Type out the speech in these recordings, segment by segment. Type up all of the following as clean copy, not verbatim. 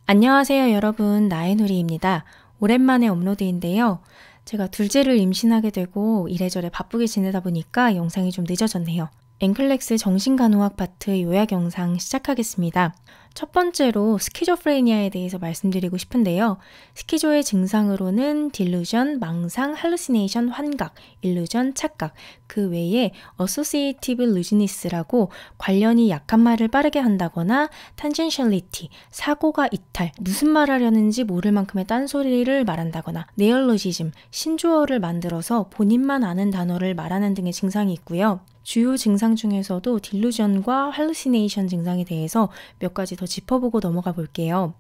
안녕하세요 여러분, 나의누리입니다. 오랜만에 업로드인데요. 제가 둘째를 임신하게 되고 이래저래 바쁘게 지내다 보니까 영상이 좀 늦어졌네요. 앵클렉스 정신간호학 파트 요약 영상 시작하겠습니다. 첫 번째로 스키조프레니아에 대해서 말씀드리고 싶은데요. 스키조의 증상으로는 딜루전, 망상, 할루시네이션, 환각, 일루전, 착각, 그 외에 어소시에이티브 루지니스라고 관련이 약한 말을 빠르게 한다거나 탄젠셜리티, 사고가 이탈, 무슨 말 하려는지 모를 만큼의 딴소리를 말한다거나 네얼로지즘, 신조어를 만들어서 본인만 아는 단어를 말하는 등의 증상이 있고요. 주요 증상 중에서도 딜루전과 할루시네이션 증상에 대해서 몇 가지 더 짚어보고 넘어가 볼게요.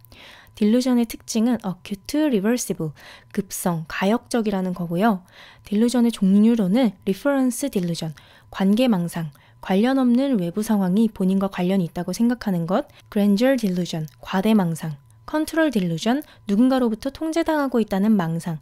딜루전의 특징은 acute reversible, 급성, 가역적이라는 거고요. 딜루전의 종류로는 reference delusion, 관계망상, 관련 없는 외부 상황이 본인과 관련이 있다고 생각하는 것, grandeur delusion, 과대망상, control delusion, 누군가로부터 통제당하고 있다는 망상,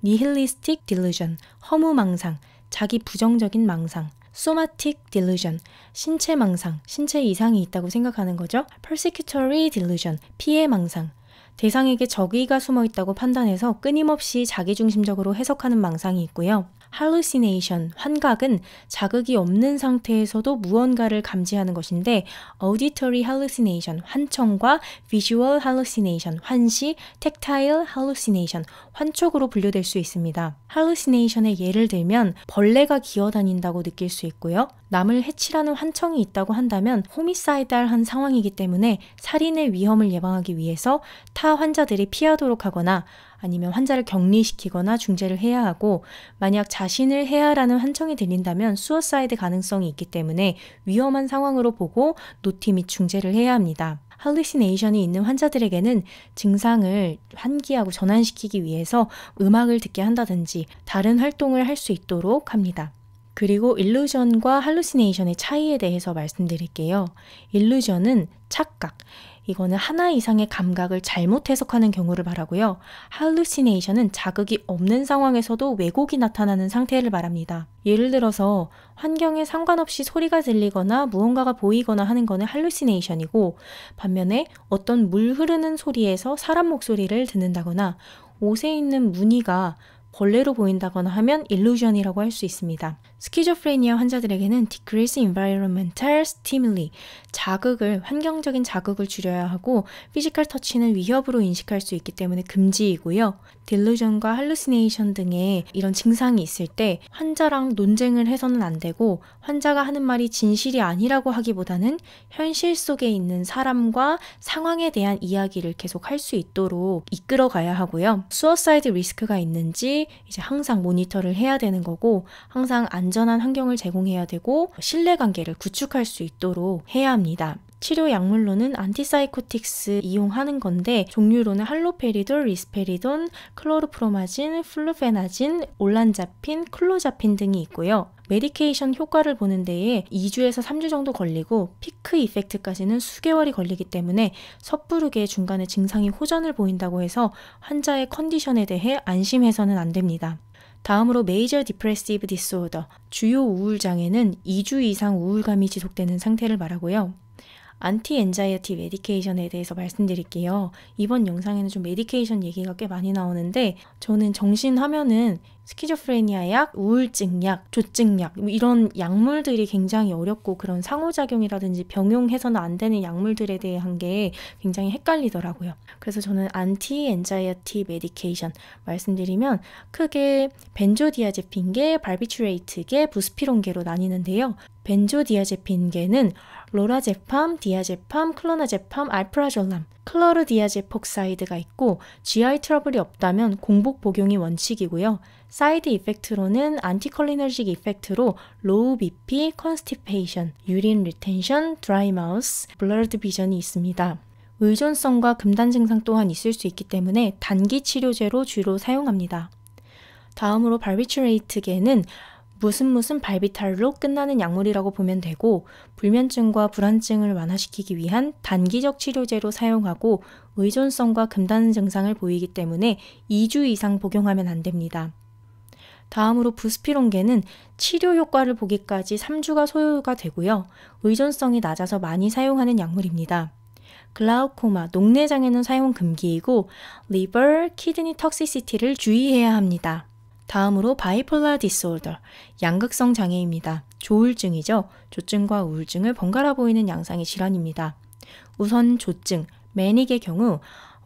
nihilistic delusion, 허무망상, 자기 부정적인 망상, somatic delusion, 신체 망상, 신체 이상이 있다고 생각하는 거죠. persecutory delusion, 피해 망상, 대상에게 적의가 숨어 있다고 판단해서 끊임없이 자기중심적으로 해석하는 망상이 있고요. hallucination, 환각은 자극이 없는 상태에서도 무언가를 감지하는 것인데 auditory hallucination, 환청과 visual hallucination, 환시, tactile hallucination, 환촉으로 분류될 수 있습니다. hallucination의 예를 들면 벌레가 기어다닌다고 느낄 수 있고요. 남을 해치라는 환청이 있다고 한다면 호미사이달한 상황이기 때문에 살인의 위험을 예방하기 위해서 타 환자들이 피하도록 하거나 아니면 환자를 격리시키거나 중재를 해야 하고, 만약 자신을 해야라는 환청이 들린다면 수어사이드 가능성이 있기 때문에 위험한 상황으로 보고 노티 및 중재를 해야 합니다. 할루시네이션이 있는 환자들에게는 증상을 환기하고 전환시키기 위해서 음악을 듣게 한다든지 다른 활동을 할 수 있도록 합니다. 그리고 일루전과 할루시네이션의 차이에 대해서 말씀드릴게요. 일루전은 착각, 이거는 하나 이상의 감각을 잘못 해석하는 경우를 말하고요. 할루시네이션은 자극이 없는 상황에서도 왜곡이 나타나는 상태를 말합니다. 예를 들어서 환경에 상관없이 소리가 들리거나 무언가가 보이거나 하는 거는 할루시네이션이고, 반면에 어떤 물 흐르는 소리에서 사람 목소리를 듣는다거나 옷에 있는 무늬가 벌레로 보인다거나 하면 일루전이라고 할 수 있습니다. 스키조프레니아 환자들에게는 decrease environmental stimuli, 자극을, 환경적인 자극을 줄여야 하고 피지컬 터치는 위협으로 인식할 수 있기 때문에 금지이고요. 딜루전과 할루시네이션 등의 이런 증상이 있을 때 환자랑 논쟁을 해서는 안 되고, 환자가 하는 말이 진실이 아니라고 하기보다는 현실 속에 있는 사람과 상황에 대한 이야기를 계속 할 수 있도록 이끌어 가야 하고요. 수어사이드 리스크가 있는지 이제 항상 모니터를 해야 되는 거고, 항상 안전한 환경을 제공해야 되고 신뢰관계를 구축할 수 있도록 해야 합니다. 치료 약물로는 안티사이코틱스 이용하는 건데, 종류로는 할로페리돌, 리스페리돈, 클로르프로마진, 플루페나진, 올란자핀, 클로자핀 등이 있고요. 메디케이션 효과를 보는 데에 2주에서 3주 정도 걸리고 피크 이펙트까지는 수개월이 걸리기 때문에 섣부르게 중간에 증상이 호전을 보인다고 해서 환자의 컨디션에 대해 안심해서는 안 됩니다. 다음으로 Major Depressive Disorder, 주요 우울장애는 2주 이상 우울감이 지속되는 상태를 말하고요. 안티-엔자이어티 메디케이션에 대해서 말씀드릴게요. 이번 영상에는 좀 메디케이션 얘기가 꽤 많이 나오는데, 저는 정신하면은 스키조프레니아 약, 우울증 약, 조증 약, 이런 약물들이 굉장히 어렵고 그런 상호작용이라든지 병용해서는 안 되는 약물들에 대한 게 굉장히 헷갈리더라고요. 그래서 저는 안티-엔자이어티 메디케이션 말씀드리면 크게 벤조디아제핀계, 발비츄레이트계, 부스피론계로 나뉘는데요. 벤조디아제핀계는 로라제팜, 디아제팜, 클로나제팜, 알프라졸람, 클로르디아제폭사이드가 있고, GI 트러블이 없다면 공복 복용이 원칙이고요. 사이드 이펙트로는 안티콜리너직 이펙트로 로우 BP, 컨스티페이션, 유린 리텐션, 드라이 마우스, 블러드 비전이 있습니다. 의존성과 금단 증상 또한 있을 수 있기 때문에 단기 치료제로 주로 사용합니다. 다음으로 발비츄레이트계는 무슨 발비탈로 끝나는 약물이라고 보면 되고, 불면증과 불안증을 완화시키기 위한 단기적 치료제로 사용하고 의존성과 금단 증상을 보이기 때문에 2주 이상 복용하면 안 됩니다. 다음으로 부스피론계는 치료 효과를 보기까지 3주가 소요가 되고요. 의존성이 낮아서 많이 사용하는 약물입니다. 글라우코마, 녹내장에는 사용 금기이고 리버, 키드니 톡시시티를 주의해야 합니다. 다음으로 바이폴라 디스오더, 양극성 장애입니다. 조울증이죠. 조증과 우울증을 번갈아 보이는 양상의 질환입니다. 우선 조증, 매닉의 경우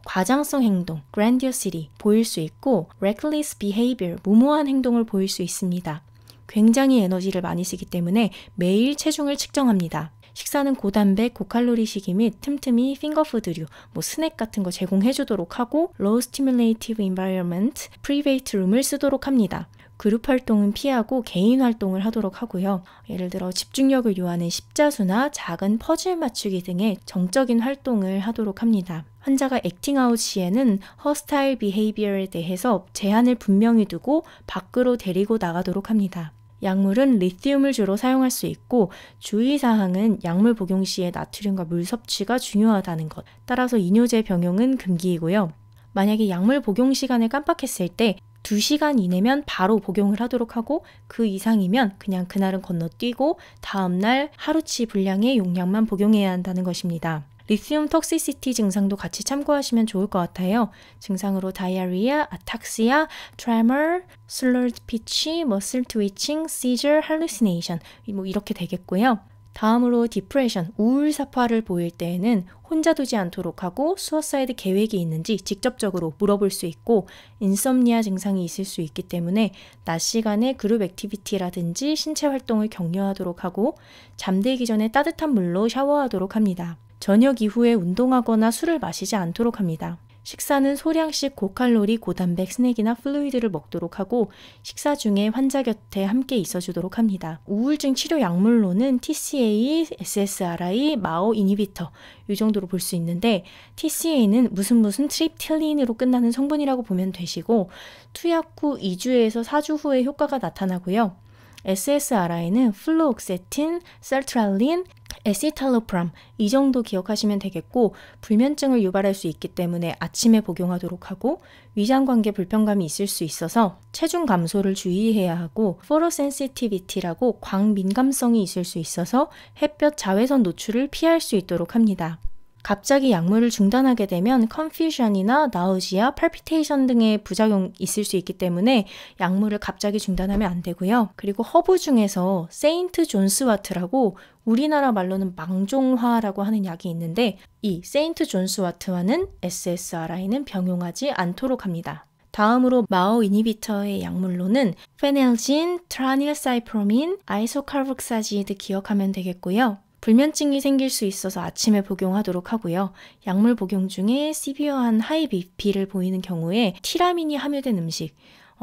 과장성 행동, grandiosity 보일 수 있고 reckless behavior, 무모한 행동을 보일 수 있습니다. 굉장히 에너지를 많이 쓰기 때문에 매일 체중을 측정합니다. 식사는 고단백, 고칼로리식이 및 틈틈이 핑거푸드류, 스낵 같은 거 제공해주도록 하고 low stimulative environment, private room을 쓰도록 합니다. 그룹 활동은 피하고 개인 활동을 하도록 하고요. 예를 들어 집중력을 요하는 십자수나 작은 퍼즐 맞추기 등의 정적인 활동을 하도록 합니다. 환자가 액팅아웃 시에는 hostile behavior에 대해서 제한을 분명히 두고 밖으로 데리고 나가도록 합니다. 약물은 리튬을 주로 사용할 수 있고 주의사항은 약물 복용 시에 나트륨과 물 섭취가 중요하다는 것. 따라서 이뇨제 병용은 금기이고요. 만약에 약물 복용 시간을 깜빡했을 때 2시간 이내면 바로 복용을 하도록 하고 그 이상이면 그냥 그날은 건너뛰고 다음날 하루치 분량의 용량만 복용해야 한다는 것입니다. 리튬 톡시시티 증상도 같이 참고하시면 좋을 것 같아요. 증상으로 다이아리아, 아탁시아, 트레머, 슬러드 피치, 머슬 트위칭, 시저, 할루시네이션 이렇게 되겠고요. 다음으로 디프레션, 우울사파를 보일 때에는 혼자 두지 않도록 하고 수어사이드 계획이 있는지 직접적으로 물어볼 수 있고 인썸니아 증상이 있을 수 있기 때문에 낮 시간에 그룹 액티비티라든지 신체 활동을 격려하도록 하고 잠들기 전에 따뜻한 물로 샤워하도록 합니다. 저녁 이후에 운동하거나 술을 마시지 않도록 합니다. 식사는 소량씩 고칼로리, 고단백 스낵이나 플루이드를 먹도록 하고 식사 중에 환자 곁에 함께 있어주도록 합니다. 우울증 치료 약물로는 TCA, SSRI, 마오 이니비터 이 정도로 볼 수 있는데 TCA는 무슨 트립틸린으로 끝나는 성분이라고 보면 되시고 투약 후 2주에서 4주 후에 효과가 나타나고요. SSRI는 플루옥세틴, sertraline, 에시탈로프람 이 정도 기억하시면 되겠고 불면증을 유발할 수 있기 때문에 아침에 복용하도록 하고 위장관계 불편감이 있을 수 있어서 체중 감소를 주의해야 하고 포토센시티비티라고 광민감성이 있을 수 있어서 햇볕 자외선 노출을 피할 수 있도록 합니다. 갑자기 약물을 중단하게 되면 컨퓨전이나 나우지아, 팔피테이션 등의 부작용이 있을 수 있기 때문에 약물을 갑자기 중단하면 안 되고요. 그리고 허브 중에서 세인트 존스와트라고 우리나라 말로는 망종화라고 하는 약이 있는데 이 세인트 존스와트와는 SSRI는 병용하지 않도록 합니다. 다음으로 마오 이니비터의 약물로는 페넬진, 트라닐사이프로민, 아이소칼복사지드 기억하면 되겠고요. 불면증이 생길 수 있어서 아침에 복용하도록 하고요. 약물 복용 중에 시비어한 하이 BP를 보이는 경우에 티라민이 함유된 음식,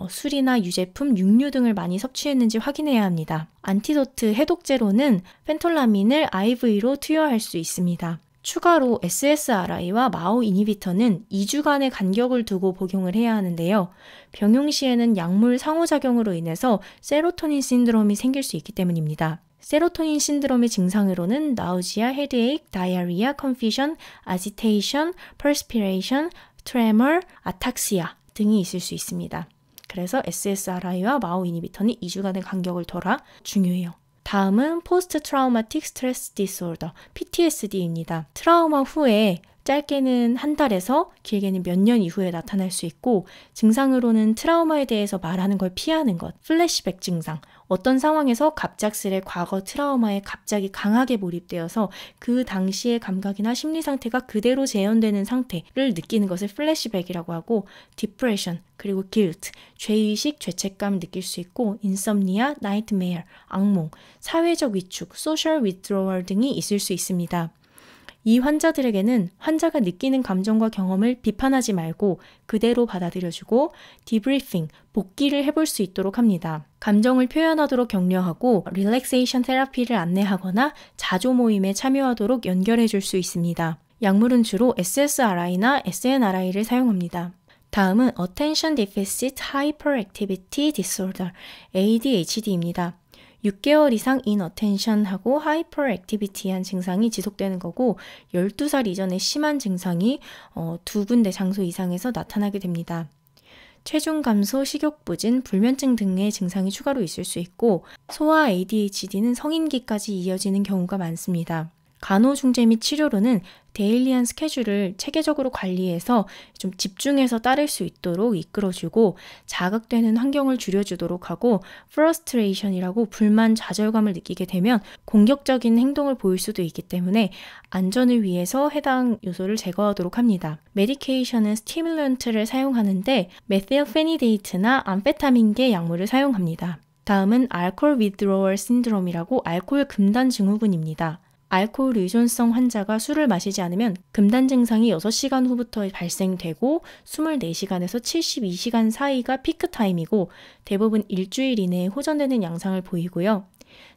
술이나 유제품, 육류 등을 많이 섭취했는지 확인해야 합니다. 안티도트 해독제로는 펜톨라민을 IV로 투여할 수 있습니다. 추가로 SSRI와 마오 이니비터는 2주간의 간격을 두고 복용을 해야 하는데요. 병용 시에는 약물 상호작용으로 인해서 세로토닌 신드롬이 생길 수 있기 때문입니다. 세로토닌 신드롬의 증상으로는 나우지아, 헤드에이크, 다이아리아, 컨퓨전, 아지테이션, 퍼스피레이션, 트레머, 아탁시아 등이 있을 수 있습니다. 그래서 SSRI와 마오 이니비터는 2주간의 간격을 둬라 중요해요. 다음은 포스트 트라우마틱 스트레스 디스오더, PTSD입니다. 트라우마 후에 짧게는 한 달에서 길게는 몇 년 이후에 나타날 수 있고 증상으로는 트라우마에 대해서 말하는 걸 피하는 것, 플래시백 증상, 어떤 상황에서 갑작스레 과거 트라우마에 갑자기 강하게 몰입되어서 그 당시의 감각이나 심리 상태가 그대로 재현되는 상태를 느끼는 것을 플래시백이라고 하고 디프레션, 그리고 guilt, 죄의식, 죄책감을 느낄 수 있고 인썸니아, 나이트메어, 악몽, 사회적 위축, 소셜 위드로월 등이 있을 수 있습니다. 이 환자들에게는 환자가 느끼는 감정과 경험을 비판하지 말고 그대로 받아들여주고 디브리핑, 복기를 해볼 수 있도록 합니다. 감정을 표현하도록 격려하고 릴렉세이션 테라피를 안내하거나 자조 모임에 참여하도록 연결해줄 수 있습니다. 약물은 주로 SSRI나 SNRI를 사용합니다. 다음은 Attention Deficit Hyperactivity Disorder, ADHD입니다. 6개월 이상 inattention하고 hyperactivity한 증상이 지속되는 거고 12살 이전에 심한 증상이 2군데 장소 이상에서 나타나게 됩니다. 체중 감소, 식욕 부진, 불면증 등의 증상이 추가로 있을 수 있고 소아 ADHD는 성인기까지 이어지는 경우가 많습니다. 간호중재 및 치료로는 데일리한 스케줄을 체계적으로 관리해서 좀 집중해서 따를 수 있도록 이끌어주고 자극되는 환경을 줄여주도록 하고 frustration이라고 불만, 좌절감을 느끼게 되면 공격적인 행동을 보일 수도 있기 때문에 안전을 위해서 해당 요소를 제거하도록 합니다. 메디케이션은 스티뮬런트를 사용하는데 메틸페니데이트나 암페타민계 약물을 사용합니다. 다음은 알코올 withdrawal 신드롬이라고 알코올 금단 증후군입니다. 알코올 의존성 환자가 술을 마시지 않으면 금단 증상이 6시간 후부터 발생되고 24시간에서 72시간 사이가 피크 타임이고 대부분 일주일 이내에 호전되는 양상을 보이고요.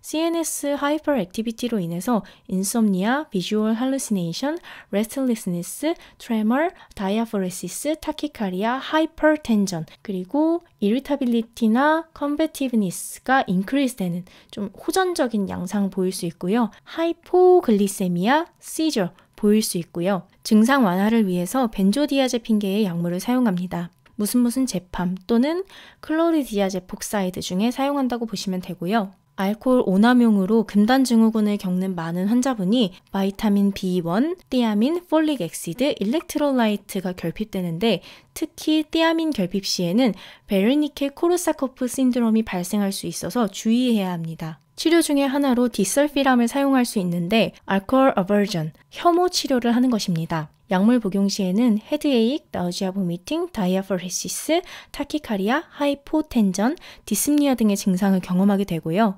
CNS 하이퍼액티비티로 인해서 인솜니아, 비주얼 할루시네이션, 레스틀리스니스, 트레머, 다이아포레시스, 타키카리아, 하이퍼텐전, 그리고 이리타빌리티나 컨베티브니스가 인크리스되는 좀 호전적인 양상 보일 수 있고요. 하이포글리세미아, 시저 보일 수 있고요. 증상 완화를 위해서 벤조디아제핀계의 약물을 사용합니다. 무슨 제팜 또는 클로리디아제폭사이드 중에 사용한다고 보시면 되고요. 알코올 오남용으로 금단 증후군을 겪는 많은 환자분이 바이타민 B1, 띠아민, 폴릭 액시드, 일렉트롤라이트가 결핍되는데 특히 띠아민 결핍 시에는 베르니케 코르사코프 신드롬이 발생할 수 있어서 주의해야 합니다. 치료 중에 하나로 디설피람을 사용할 수 있는데 알코올 어버전, 혐오 치료를 하는 것입니다. 약물 복용 시에는 헤드에이크, 나우지아 보미팅, 다이아포레시스, 타키카리아, 하이포텐전, 디스프니아 등의 증상을 경험하게 되고요.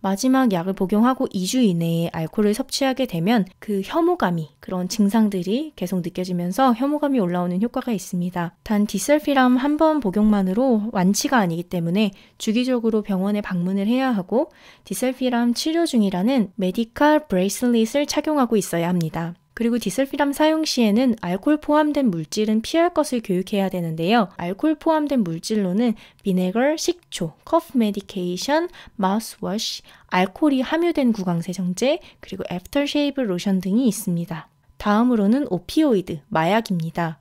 마지막 약을 복용하고 2주 이내에 알코올을 섭취하게 되면 그 혐오감이, 그런 증상들이 계속 느껴지면서 혐오감이 올라오는 효과가 있습니다. 단 디설피람 한 번 복용만으로 완치가 아니기 때문에 주기적으로 병원에 방문을 해야 하고 디설피람 치료 중이라는 메디컬 브레이슬릿을 착용하고 있어야 합니다. 그리고 디설피람 사용 시에는 알코올 포함된 물질은 피할 것을 교육해야 되는데요. 알코올 포함된 물질로는 비네거, 식초, 커프 메디케이션, 마우스워시, 알코올이 함유된 구강세정제, 그리고 애프터쉐이브 로션 등이 있습니다. 다음으로는 오피오이드, 마약입니다.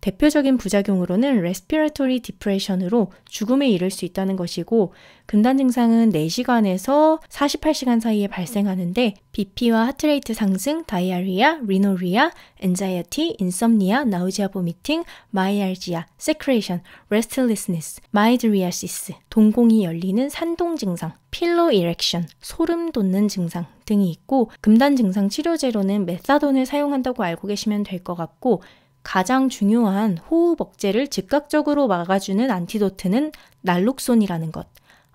대표적인 부작용으로는 레스피레토리 디프레션으로 죽음에 이를 수 있다는 것이고 금단 증상은 4시간에서 48시간 사이에 발생하는데 BP와 하트레이트 상승, 다이아리아, 리노리아, 엔자이어티, 인썸니아, 나우지아 보미팅, 마이알지아, 세크레이션, 레스틀리스니스, 마이드리아시스, 동공이 열리는 산동 증상, 필로 이렉션, 소름 돋는 증상 등이 있고 금단 증상 치료제로는 메사돈을 사용한다고 알고 계시면 될 것 같고 가장 중요한 호흡 억제를 즉각적으로 막아주는 안티도트는 날록손이라는 것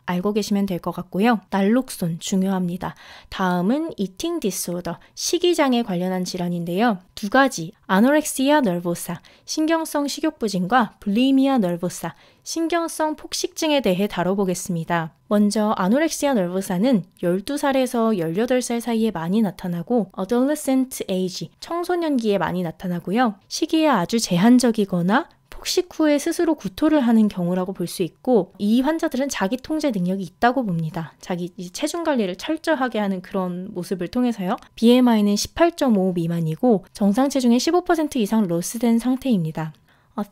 알고 계시면 될 것 같고요. 날록손 중요합니다. 다음은 이팅 디스오더, 식이장애 관련한 질환인데요. 두 가지, 아노렉시아 nervosa, 신경성 식욕부진과 불리미아 nervosa, 신경성 폭식증에 대해 다뤄보겠습니다. 먼저 아노렉시아 nervosa는 12살에서 18살 사이에 많이 나타나고 adolescent age, 청소년기에 많이 나타나고요. 시기에 아주 제한적이거나 폭식 후에 스스로 구토를 하는 경우라고 볼 수 있고 이 환자들은 자기 통제 능력이 있다고 봅니다. 자기 체중 관리를 철저하게 하는 그런 모습을 통해서요. BMI는 18.5 미만이고 정상 체중의 15% 이상 로스된 상태입니다.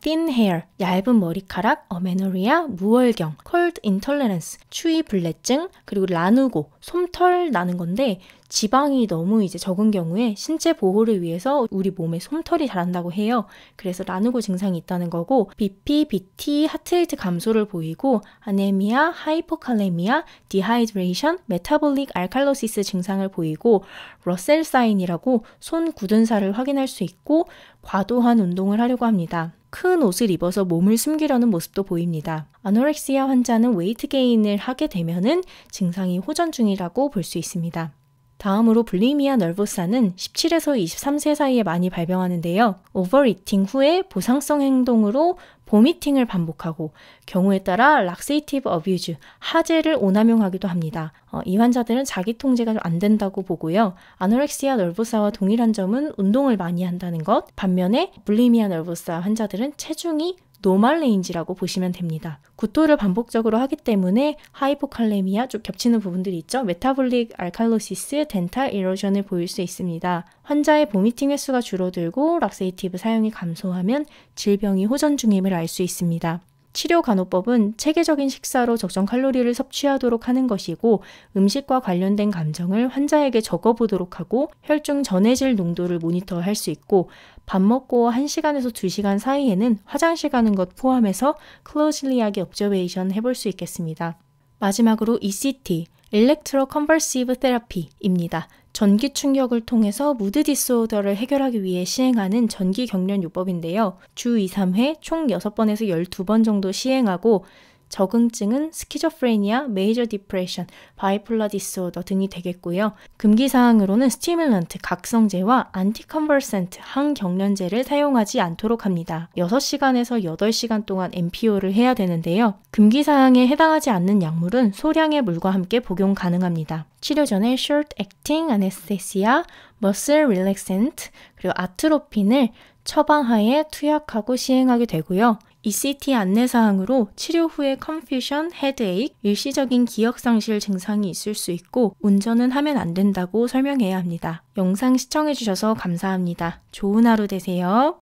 thin hair, 얇은 머리카락, amenorrhea, 무월경, cold intolerance, 추위 불내증, 그리고 라누고, 솜털 나는 건데 지방이 너무 이제 적은 경우에 신체 보호를 위해서 우리 몸에 솜털이 자란다고 해요. 그래서 라누고 증상이 있다는 거고 BP, BT, 하트레이트 감소를 보이고 아네미아, 하이포칼레미아, 디하이드레이션, 메타볼릭 알칼로시스 증상을 보이고 러셀 사인이라고 손 굳은 살을 확인할 수 있고 과도한 운동을 하려고 합니다. 큰 옷을 입어서 몸을 숨기려는 모습도 보입니다. 아노렉시아 환자는 웨이트 게인을 하게 되면은 증상이 호전 중이라고 볼 수 있습니다. 다음으로 불리미아 nervosa는 17에서 23세 사이에 많이 발병하는데요. 오버이팅 후에 보상성 행동으로 보미팅을 반복하고 경우에 따라 락세이티브 어뷰즈, 하제를 오남용하기도 합니다. 이 환자들은 자기 통제가 안 된다고 보고요. 아노렉시아 nervosa와 동일한 점은 운동을 많이 한다는 것. 반면에 불리미아 nervosa 환자들은 체중이 노멀 레인지라고 보시면 됩니다. 구토를 반복적으로 하기 때문에 하이포칼레미아, 좀 겹치는 부분들이 있죠. 메타볼릭 알칼로시스, 덴탈 이로전을 보일 수 있습니다. 환자의 보미팅 횟수가 줄어들고 락세이티브 사용이 감소하면 질병이 호전 중임을 알 수 있습니다. 치료 간호법은 체계적인 식사로 적정 칼로리를 섭취하도록 하는 것이고 음식과 관련된 감정을 환자에게 적어보도록 하고 혈중 전해질 농도를 모니터할 수 있고 밥 먹고 1시간에서 2시간 사이에는 화장실 가는 것 포함해서 클로즐리하게 observation 해볼 수 있겠습니다. 마지막으로 ECT, Electroconvulsive Therapy입니다. 전기 충격을 통해서 무드 디스오더를 해결하기 위해 시행하는 전기 경련 요법인데요. 주 2, 3회 총 6번에서 12번 정도 시행하고 적응증은 스키조프레니아, 메이저 디프레션, 바이폴라 디스오더 등이 되겠고요. 금기사항으로는 스티뮬런트, 각성제와 안티컨버센트, 항경련제를 사용하지 않도록 합니다. 6시간에서 8시간 동안 MPO를 해야 되는데요. 금기사항에 해당하지 않는 약물은 소량의 물과 함께 복용 가능합니다. 치료 전에 Short Acting Anesthesia, Muscle Relaxant, 그리고 아트로핀을 처방하에 투약하고 시행하게 되고요. ECT 안내사항으로 치료 후에 confusion, headache, 일시적인 기억상실 증상이 있을 수 있고 운전은 하면 안 된다고 설명해야 합니다. 영상 시청해주셔서 감사합니다. 좋은 하루 되세요.